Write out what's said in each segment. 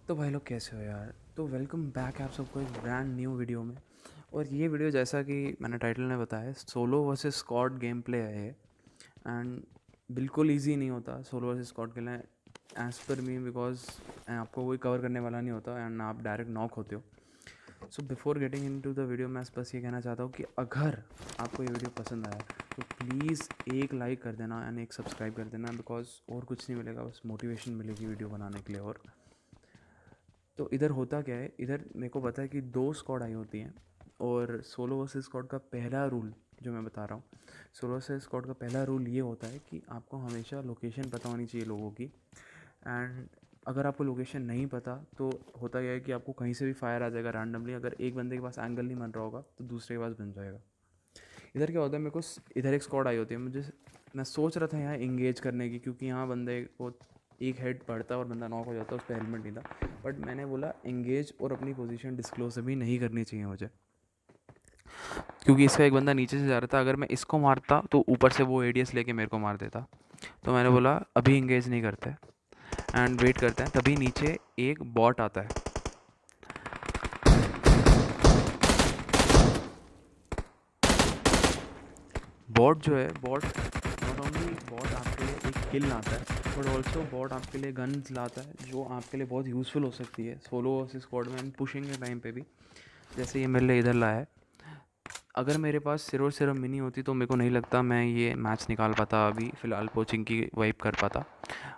तो भाई लोग कैसे हो यार। तो वेलकम बैक आप सबको एक ब्रांड न्यू वीडियो में। और ये वीडियो जैसा कि मैंने टाइटल में बताया, solo versus squad game play है ये। एंड बिल्कुल इजी नहीं होता सोलो वर्सेस स्क्वाड के लिए, एज़ पर मी, बिकॉज आपको कोई कवर करने वाला नहीं होता एंड आप डायरेक्ट नॉक होते हो। So before getting into the video मैं बस ये कहना चाहता हूँ कि अगर आपको ये वीडियो पसंद आया तो प्लीज़ एक लाइक कर देना एंड एक सब्सक्राइब कर देना, बिकॉज और कुछ नहीं मिलेगा, बस मोटिवेशन मिलेगी वीडियो बनाने के लिए। और तो इधर होता क्या है, इधर मेरे को पता है कि दो स्क्वाड आई होती हैं। और सोलो वर्सेस स्क्वाड का पहला रूल जो मैं बता रहा हूँ, सोलो वर्सेस स्क्वाड का पहला रूल ये होता है कि आपको हमेशा लोकेशन पता होनी चाहिए लोगों की। एंड अगर आपको लोकेशन नहीं पता तो होता यह है कि आपको कहीं से भी फायर आ जाएगा रैंडमली। अगर एक बंदे के पास एंगल नहीं बन रहा होगा तो दूसरे के पास बन जाएगा। इधर क्या होता है, मेरे को इधर एक स्क्वाड आई होती है, मुझे मैं सोच रहा था यहाँ इंगेज करने की, क्योंकि यहाँ बंदे को एक हेड पड़ता है और बंदा नॉक हो जाता है, उस पर हेलमेट नहीं था। बट मैंने बोला इंगेज और अपनी पोजीशन डिस्क्लोज अभी नहीं करनी चाहिए मुझे, क्योंकि इसका एक बंदा नीचे से जा रहा था। अगर मैं इसको मारता तो ऊपर से वो एडीएस लेके मेरे को मार देता। तो मैंने बोला अभी इंगेज नहीं करते एंड वेट करते हैं। तभी नीचे एक बॉट आता है। बॉट जो है, बॉट नॉट ओनली बॉट आपके लिए एक किल लाता है, बट ऑल्सो बॉट आपके लिए गन्स लाता है, जो आपके लिए बहुत यूज़फुल हो सकती है सोलो वर्सेस स्क्वाड में एंड पुशिंग के टाइम पे भी। जैसे ये मेरे लिए इधर लाया है। अगर मेरे पास सिर्फ मिनी होती तो मेरे को नहीं लगता मैं ये मैच निकाल पाता, अभी फ़िलहाल पोचिंग की वाइप कर पाता।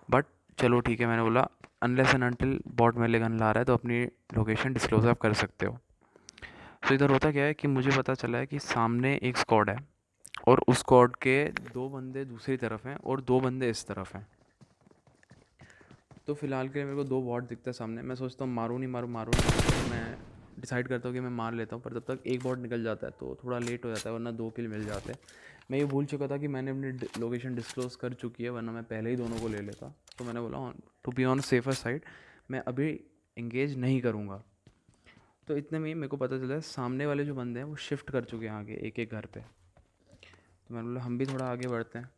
बट चलो ठीक है, मैंने बोला अनलेस एंड अनटिल बॉट मेरे लिए गन ला रहा है तो अपनी लोकेशन डिस्क्लोज आप कर सकते हो। तो इधर होता क्या है कि मुझे पता चला है कि सामने एक स्क्वाड है और उस स्क्वाड के दो बंदे दूसरी तरफ हैं और दो बंदे इस तरफ हैं। तो फिलहाल के लिए मेरे को दो बॉट दिखता है सामने। मैं सोचता हूँ मारूँ नहीं मारूँ, मारूँ नहीं मारूँ, तो मैं डिसाइड करता हूँ कि मैं मार लेता हूँ। पर तब तक एक बॉट निकल जाता है तो थोड़ा लेट हो जाता है, वरना दो किल मिल जाते हैं। मैं ये भूल चुका था कि मैंने अपनी लोकेशन डिस्क्लोज कर चुकी है, वरना मैं पहले ही दोनों को ले लेता। तो मैंने बोला to be on safer side मैं अभी इंगेज नहीं करूँगा। तो इतने में ही मेरे को पता चला है सामने वाले जो बंदे हैं वो शिफ्ट कर चुके हैं आगे एक एक घर पे। तो मैंने बोला हम भी थोड़ा आगे बढ़ते हैं।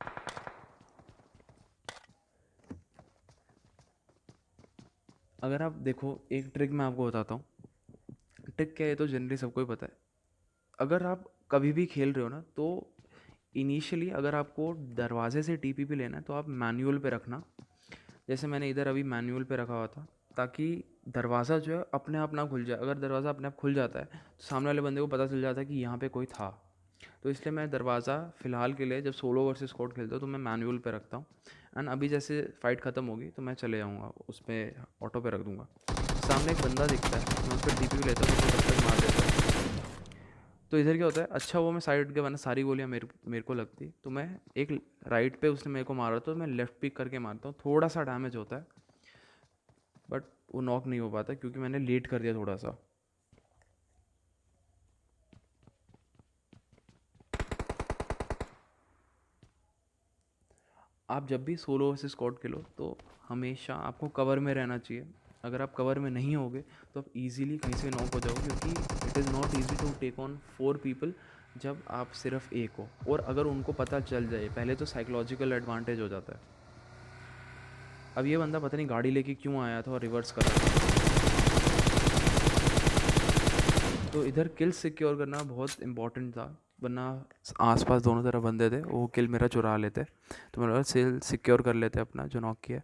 अगर आप देखो, एक ट्रिक मैं आपको बताता हूँ। ट्रिक क्या है तो जनरली सबको ही पता है। अगर आप कभी भी खेल रहे हो ना, तो इनिशियली अगर आपको दरवाजे से टीपीपी लेना है तो आप मैनुअल पे रखना। जैसे मैंने इधर अभी मैनुअल पे रखा हुआ था, ताकि दरवाज़ा जो है अपने आप ना खुल जाए। अगर दरवाज़ा अपने आप खुल जाता है तो सामने वाले बंदे को पता चल जाता है कि यहाँ पे कोई था। तो इसलिए मैं दरवाज़ा फ़िलहाल के लिए जब सोलो वर्सेस स्क्वाड खेलता हूँ तो मैं मैनुअल पे रखता हूँ। एंड अभी जैसे फ़ाइट ख़त्म होगी तो मैं चले जाऊँगा उस पर, ऑटो पे रख दूँगा। सामने एक बंदा दिखता है, मैं उस पर टीपीपी लेता हूँ तो उसको तब तक मार देता है। तो इधर क्या होता है, अच्छा वो मैं साइड के वरना सारी गोलियाँ मेरे को लगती, तो मैं एक राइट पे उसने मेरे को मारा तो मैं लेफ़्ट पिक करके मारता हूँ। थोड़ा सा डैमेज होता है बट वो नॉक नहीं हो पाता क्योंकि मैंने लेट कर दिया थोड़ा सा। आप जब भी सोलो वर्सेस स्क्वाड खेलो तो हमेशा आपको कवर में रहना चाहिए। अगर आप कवर में नहीं होगे तो आप इजीली कहीं से नॉक हो जाओगे, क्योंकि it is not easy to take on 4 people जब आप सिर्फ एक हो। और अगर उनको पता चल जाए पहले तो साइकोलॉजिकल एडवांटेज हो जाता है। अब ये बंदा पता नहीं गाड़ी लेके क्यों आया था और रिवर्स कर रहा था। तो इधर किल सिक्योर करना बहुत इंपॉर्टेंट था, वरना आसपास दोनों तरफ बंदे थे, वो किल मेरा चुरा लेते। तो मैंने बोला सेल सिक्योर कर लेते अपना जो नॉक किया।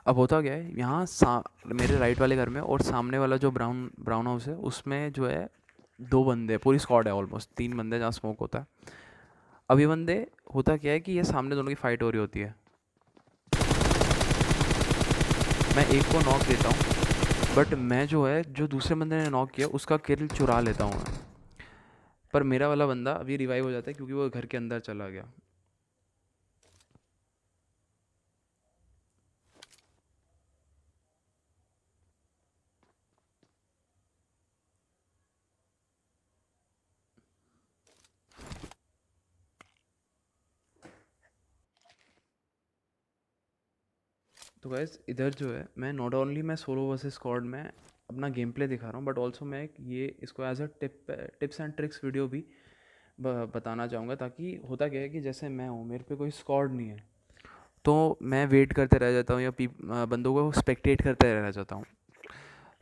अब होता क्या है, यहाँ मेरे राइट वाले घर में और सामने वाला जो ब्राउन ब्राउन हाउस है उसमें जो है दो बंदे, पूरी स्क्वाड है, ऑलमोस्ट 3 बंदे जहाँ स्मोक होता है। अब ये बंदे, होता क्या है कि ये सामने दोनों की फाइट हो रही होती है। मैं एक को नॉक देता हूँ, बट मैं जो है जो दूसरे बंदे ने नॉक किया उसका किल चुरा लेता हूँ मैं। पर मेरा वाला बंदा अभी रिवाइव हो जाता है क्योंकि वो घर के अंदर चला गया। तो गैस इधर जो है, मैं नॉट ओनली मैं सोलो वर्सेस स्क्वाड में अपना गेम प्ले दिखा रहा हूँ, बट ऑल्सो मैं ये इसको as a tips and tricks video भी बताना चाहूँगा, ताकि होता क्या है कि जैसे मैं हूँ, मेरे पे कोई स्क्वाड नहीं है, तो मैं वेट करते रह जाता हूँ या बंदों को स्पेक्टेट करते रह जाता हूँ।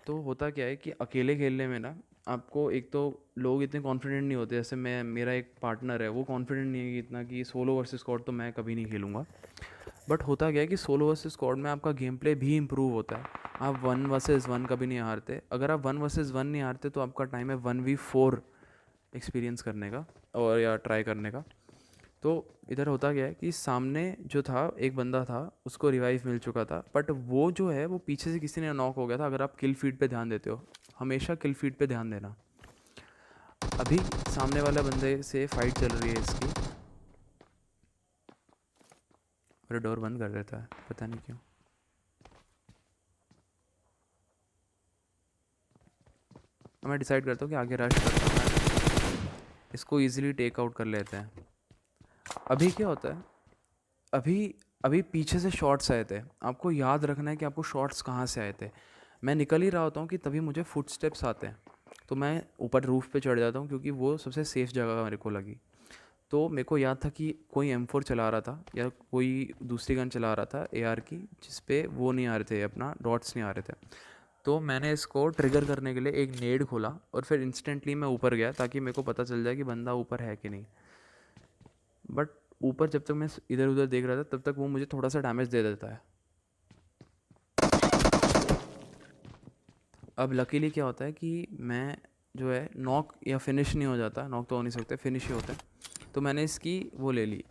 तो होता क्या है कि अकेले खेलने में ना, आपको एक तो लोग इतने कॉन्फिडेंट नहीं होते, जैसे मैं, मेरा एक पार्टनर है वो कॉन्फिडेंट नहीं है कि इतना कि सोलो वर्सेस स्क्वाड तो मैं कभी नहीं खेलूँगा। बट होता क्या है कि सोलो वर्सेस स्क्वाड में आपका गेम प्ले भी इम्प्रूव होता है। आप 1 वर्सेस 1 कभी नहीं हारते। अगर आप 1 वर्सेस 1 नहीं हारते तो आपका टाइम है 1v4 एक्सपीरियंस करने का और या ट्राई करने का। तो इधर होता क्या है कि सामने जो था एक बंदा था, उसको रिवाइव मिल चुका था, बट वो जो है वो पीछे से किसी ने नॉक हो गया था। अगर आप किल फीड पे ध्यान देते हो, हमेशा किल फीड पे ध्यान देना। अभी सामने वाले बंदे से फाइट चल रही है इसकी, और डोर बंद कर देता है, पता नहीं क्यों। अब मैं डिसाइड करता हूँ कि आगे रश करता हूँ, इसको इजीली टेक आउट कर लेते हैं। अभी क्या होता है, अभी अभी पीछे से शॉट्स आए थे, आपको याद रखना है कि आपको शॉट्स कहाँ से आए थे। मैं निकल ही रहा होता हूँ कि तभी मुझे फुट स्टेप्स आते हैं, तो मैं ऊपर रूफ़ पे चढ़ जाता हूँ, क्योंकि वो सबसे सेफ़ जगह मेरे को लगी। तो मेरे को याद था कि कोई M4 चला रहा था या कोई दूसरी गन चला रहा था AR की, जिस पे वो नहीं आ रहे थे, अपना डॉट्स नहीं आ रहे थे। तो मैंने इसको ट्रिगर करने के लिए एक नेड खोला और फिर इंस्टेंटली मैं ऊपर गया, ताकि मेरे को पता चल जाए कि बंदा ऊपर है कि नहीं। बट ऊपर जब तक मैं इधर उधर देख रहा था, तब तक वो मुझे थोड़ा सा डैमेज दे देता है। अब लकीली क्या होता है कि मैं जो है नॉक या फिनिश नहीं हो जाता, नॉक तो हो नहीं सकते, फिनिश ही होता है। तो मैंने इसकी वो ले ली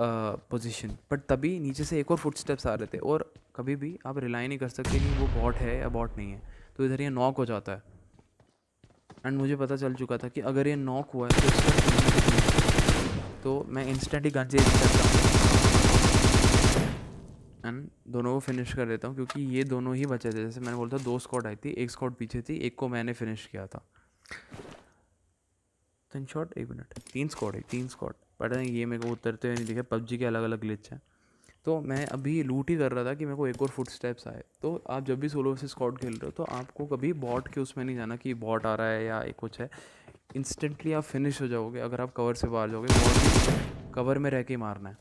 पोजीशन, बट तभी नीचे से एक और फुटस्टेप्स आ रहे थे, और कभी भी आप रिलाई नहीं कर सकते कि वो बॉट है या बॉट नहीं है। तो इधर ये नॉक हो जाता है, एंड मुझे पता चल चुका था कि अगर ये नॉक हुआ है तो इसका किल नहीं। तो मैं इंस्टेंट ही गन चेंज करता हूँ एंड दोनों को फिनिश कर देता हूँ, क्योंकि ये दोनों ही बचे थे। जैसे मैंने बोला था, 2 स्क्वाड आई थी, एक स्क्वाड पीछे थी, एक को मैंने फिनिश किया था। 3 शॉट, 1 मिनट, 3 स्क्वाड है, 3 स्क्वाड। पता नहीं ये मेरे को उतरते हुए नहीं दिखे, पबजी के अलग अलग ग्लिच हैं। तो मैं अभी लूट ही कर रहा था कि मेरे को एक और फुट स्टेप्स आए। तो आप जब भी सोलो से स्क्वाड खेल रहे हो, तो आपको कभी बॉट के उसमें नहीं जाना कि बॉट आ रहा है या एक कुछ है। इंस्टेंटली आप फिनिश हो जाओगे अगर आप कवर से बाहर जाओगे, बॉट भी कवर में रह के ही मारना है।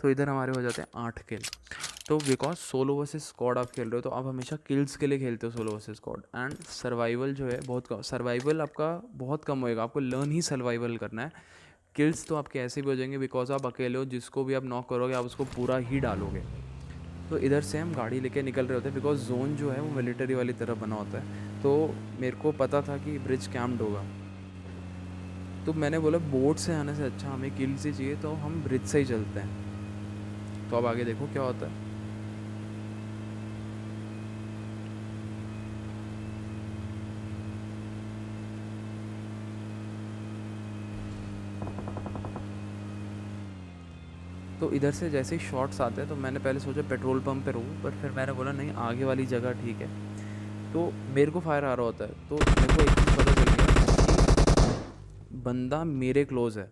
तो इधर हमारे हो जाते हैं 8 किल। तो बिकॉज सोलो वर्सेस स्क्वाड आप खेल रहे हो, तो आप हमेशा किल्स के लिए खेलते हो solo versus squad, and survival जो है बहुत कम, सर्वाइवल आपका बहुत कम होएगा, आपको लर्न ही सर्वाइवल करना है। किल्स तो आपके ऐसे भी हो जाएंगे, बिकॉज आप अकेले हो, जिसको भी आप नॉक करोगे आप उसको पूरा ही डालोगे। तो इधर से हम गाड़ी लेके निकल रहे होते हैं, बिकॉज जोन जो है वो मिलिट्री वाली तरफ बना होता है। तो मेरे को पता था कि ब्रिज कैम्प्ड होगा, तो मैंने बोला बोट से आने से अच्छा हमें किल्स ही चाहिए, तो हम ब्रिज से ही चलते हैं। तो अब आगे देखो क्या होता है। तो इधर से जैसे ही शॉट्स आते हैं, तो मैंने पहले सोचा पेट्रोल पंप पे रहूँ, पर फिर मैंने बोला नहीं, आगे वाली जगह ठीक है। तो मेरे को फायर आ रहा होता है, तो मेरे को एक चीज़ पता चल गया कि बंदा मेरे क्लोज है।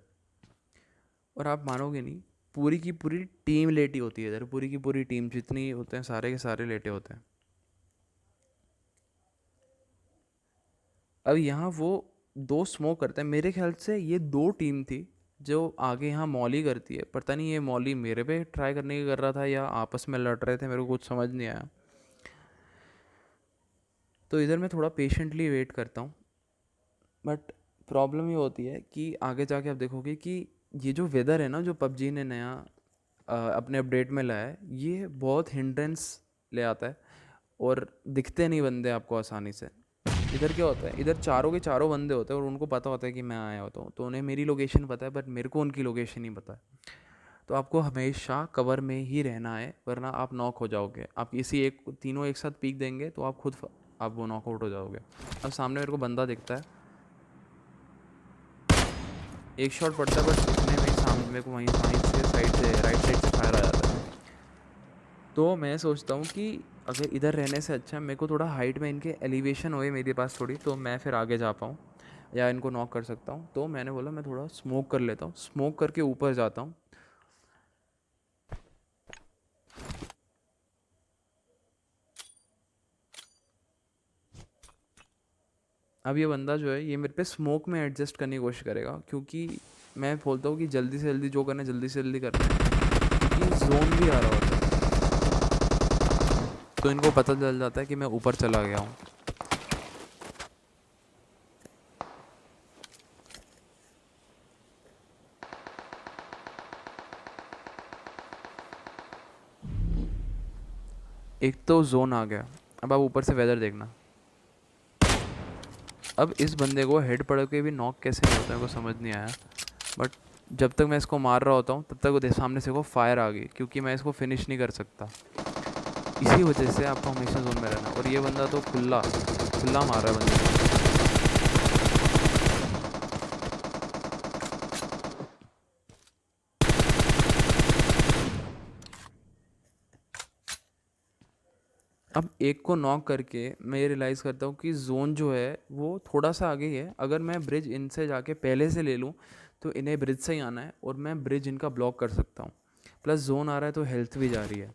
और आप मानोगे नहीं, पूरी की पूरी टीम लेटी होती है इधर, पूरी की पूरी टीम जितनी होते हैं सारे के सारे लेटे होते हैं। अब यहाँ वो 2 स्मोक करते हैं, मेरे ख्याल से ये 2 टीम थी जो आगे यहाँ मॉली करती है। पता नहीं ये मॉली मेरे पे ट्राई करने की कर रहा था या आपस में लड़ रहे थे, मेरे को कुछ समझ नहीं आया। तो इधर मैं थोड़ा पेशेंटली वेट करता हूँ, बट प्रॉब्लम ये होती है कि आगे जाके आप देखोगे कि ये जो वेदर है ना, जो पबजी ने नया अपने अपडेट में लाया है, ये बहुत हिंड्रेंस ले आता है, और दिखते नहीं बंदे आपको आसानी से। इधर क्या होता है, इधर चारों के चारों बंदे होते हैं और उनको पता होता है कि मैं आया होता हूँ, तो उन्हें मेरी लोकेशन पता है, बट मेरे को उनकी लोकेशन नहीं पता है। तो आपको हमेशा कवर में ही रहना है, वरना आप नॉक हो जाओगे। आप इसी एक तीनों एक साथ पीक देंगे तो आप खुद आप वो नॉकआउट हो जाओगे। अब सामने मेरे को बंदा दिखता है, एक शॉट पड़ता है, बट उतने में ही सामने मेरे को वहीं वहीं से साइड से राइट साइड से फायर आ जाता है। तो मैं सोचता हूँ कि अगर इधर रहने से अच्छा मेरे को थोड़ा हाइट में इनके एलिवेशन होए मेरे पास थोड़ी, तो मैं फिर आगे जा पाऊँ या इनको नॉक कर सकता हूँ। तो मैंने बोला मैं थोड़ा स्मोक कर लेता हूँ, स्मोक करके ऊपर जाता हूँ। अब ये बंदा जो है ये मेरे पे स्मोक में एडजस्ट करने की कोशिश करेगा, क्योंकि मैं बोलता हूँ कि जल्दी से जल्दी जो करना है जल्दी से जल्दी करना है, क्योंकि जोन भी आ रहा होता है। तो इनको पता चल जाता है कि मैं ऊपर चला गया हूँ। एक तो जोन आ गया, अब आप ऊपर से वेदर देखना। अब इस बंदे को हेड पड़ के भी नॉक कैसे नहीं होता है, मेरे को समझ नहीं आया। बट जब तक मैं इसको मार रहा होता हूँ तब तक वो सामने से को फायर आ गई, क्योंकि मैं इसको फिनिश नहीं कर सकता। इसी वजह से आपको हमेशा जोन में रहना। और ये बंदा तो खुला खुला मार रहा है बंदे को। अब एक को नॉक करके मैं ये रियलाइज़ करता हूँ कि जोन जो है वो थोड़ा सा आगे ही है। अगर मैं ब्रिज इनसे जाके पहले से ले लूँ तो इन्हें ब्रिज से ही आना है और मैं ब्रिज इनका ब्लॉक कर सकता हूँ। प्लस जोन आ रहा है तो हेल्थ भी जा रही है।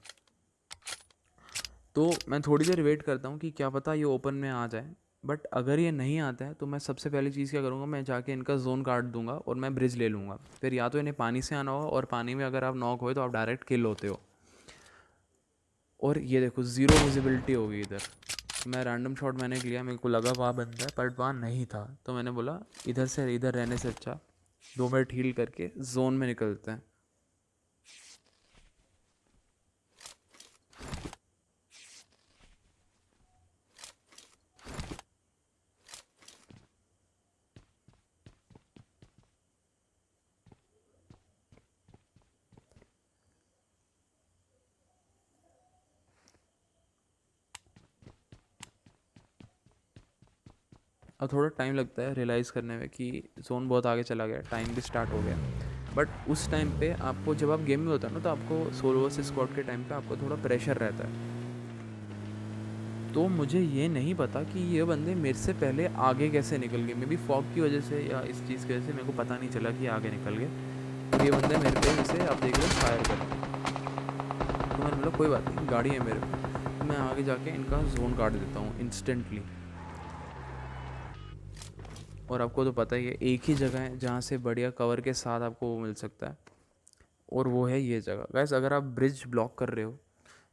तो मैं थोड़ी देर वेट करता हूँ कि क्या पता ये ओपन में आ जाए। बट अगर ये नहीं आता है तो मैं सबसे पहली चीज़ क्या करूँगा, मैं जाके इनका जोन काट दूंगा और मैं ब्रिज ले लूँगा। फिर या तो इन्हें पानी से आना होगा, और पानी में अगर आप नॉक हुए तो आप डायरेक्ट किल होते हो। और ये देखो ज़ीरो विजिबिलिटी होगी इधर। मैं रैंडम शॉट मैंने लिया, मेरे को लगा वहाँ बंदा है बट वहाँ नहीं था। तो मैंने बोला इधर से इधर रहने से अच्छा 2 मिनट हील करके जोन में निकलते हैं। अब थोड़ा टाइम लगता है रियलाइज़ करने में कि जोन बहुत आगे चला गया, टाइम भी स्टार्ट हो गया। बट उस टाइम पे आपको, जब आप गेम में होता है ना, तो आपको सोलो वर्सेस स्क्वाड के टाइम पे आपको थोड़ा प्रेशर रहता है। तो मुझे ये नहीं पता कि ये बंदे मेरे से पहले आगे कैसे निकल गए। मे बी फॉग की वजह से या इस चीज़ की वजह से मेरे को पता नहीं चला कि आगे निकल गए। और ये बंदे मेरे पे जैसे आप देख रहे हो फायर कर रहे हैं। तो मैंने बोला कोई बात नहीं, गाड़ी है मेरे पे, तो मैं आगे जाके इनका जोन काट देता हूँ इंस्टेंटली। और आपको तो पता ही है एक ही जगह है जहाँ से बढ़िया कवर के साथ आपको वो मिल सकता है, और वो है ये जगह। गैस अगर आप ब्रिज ब्लॉक कर रहे हो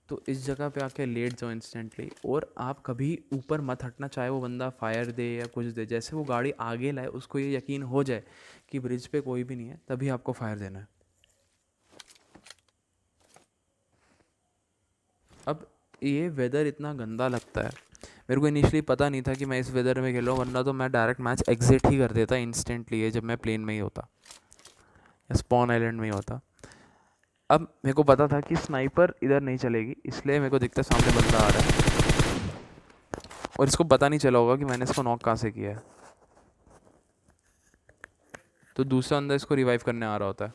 तो इस जगह पे आके लेट जाओ इंस्टेंटली, और आप कभी ऊपर मत हटना, चाहे वो बंदा फायर दे या कुछ दे। जैसे वो गाड़ी आगे लाए उसको ये यकीन हो जाए कि ब्रिज पे कोई भी नहीं है, तभी आपको फायर देना है। अब ये वेदर इतना गंदा लगता है, मेरे को इनिशियली पता नहीं था कि मैं इस वेदर में खेल रहा हूँ, वरना तो मैं डायरेक्ट मैच एग्जिट ही कर देता इंस्टेंटली है, जब मैं प्लेन में ही होता या स्पॉन आइलैंड में ही होता। अब मेरे को पता था कि स्नाइपर इधर नहीं चलेगी, इसलिए मेरे को दिखता है सामने बंदा आ रहा है, और इसको पता नहीं चला होगा कि मैंने इसको नॉक कहाँ से किया है। तो दूसरा बंदा इसको रिवाइव करने आ रहा होता है,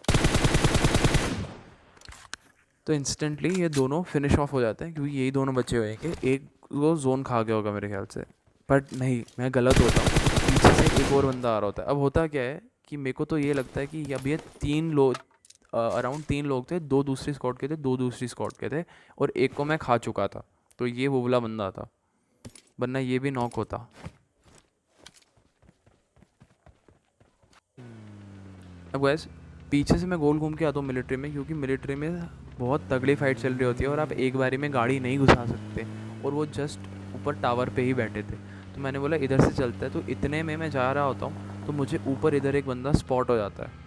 तो इंस्टेंटली ये दोनों फिनिश ऑफ हो जाते हैं, क्योंकि यही दोनों बचे हुए हैं कि एक वो जोन खा गया होगा मेरे ख्याल से। बट नहीं, मैं गलत होता हूँ, पीछे से एक और बंदा आ रहा होता है। अब होता क्या है कि मेरे को तो ये लगता है कि अब ये 3 लोग, अराउंड 3 लोग थे, 2 दूसरी स्क्वाड के थे, 2 दूसरी स्क्वाड के थे, और एक को मैं खा चुका था। तो ये वो वाला बंदा था, वरना ये भी नॉक होता। अब गैस पीछे से मैं गोल घूम के आता हूँ मिलिट्री में, क्योंकि मिलिट्री में बहुत तगड़ी फाइट चल रही होती है और आप एक बारी में गाड़ी नहीं घुसा सकते, और वो जस्ट ऊपर टावर पे ही बैठे थे। तो मैंने बोला इधर से चलता है, तो इतने में मैं जा रहा होता हूँ तो मुझे ऊपर इधर एक बंदा स्पॉट हो जाता है।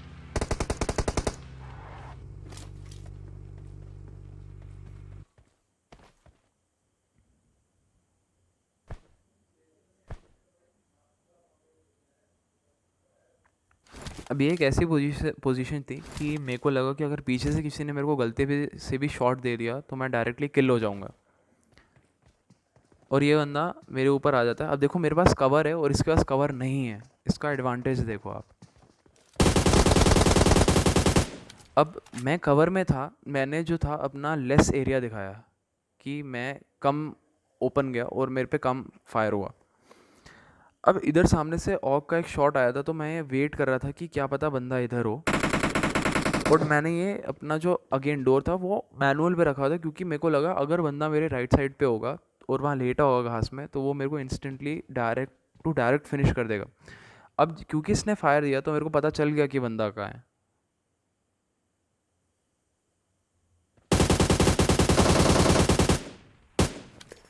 अब ये एक ऐसी पोजीशन थी कि मेरे को लगा कि अगर पीछे से किसी ने मेरे को गलती से भी शॉट दे दिया तो मैं डायरेक्टली किल हो जाऊंगा, और ये बंदा मेरे ऊपर आ जाता है। अब देखो मेरे पास कवर है और इसके पास कवर नहीं है, इसका एडवांटेज देखो आप। अब मैं कवर में था, मैंने जो था अपना लेस एरिया दिखाया कि मैं कम ओपन गया और मेरे पे कम फायर हुआ। अब इधर सामने से ऑक का एक शॉट आया था, तो मैं वेट कर रहा था कि क्या पता बंदा इधर हो। और मैंने ये अपना जो अगेन डोर था वो मैनुअल पे रखा था, क्योंकि मेरे को लगा अगर बंदा मेरे राइट साइड पे होगा और वहाँ लेटा होगा घास में, तो वो मेरे को instantly direct to direct finish कर देगा। अब क्योंकि इसने फायर दिया तो मेरे को पता चल गया कि बंदा कहाँ है।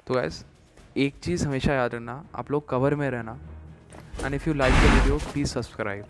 तो गैस एक चीज़ हमेशा याद रखना, आप लोग कवर में रहना, and if you like the video please subscribe.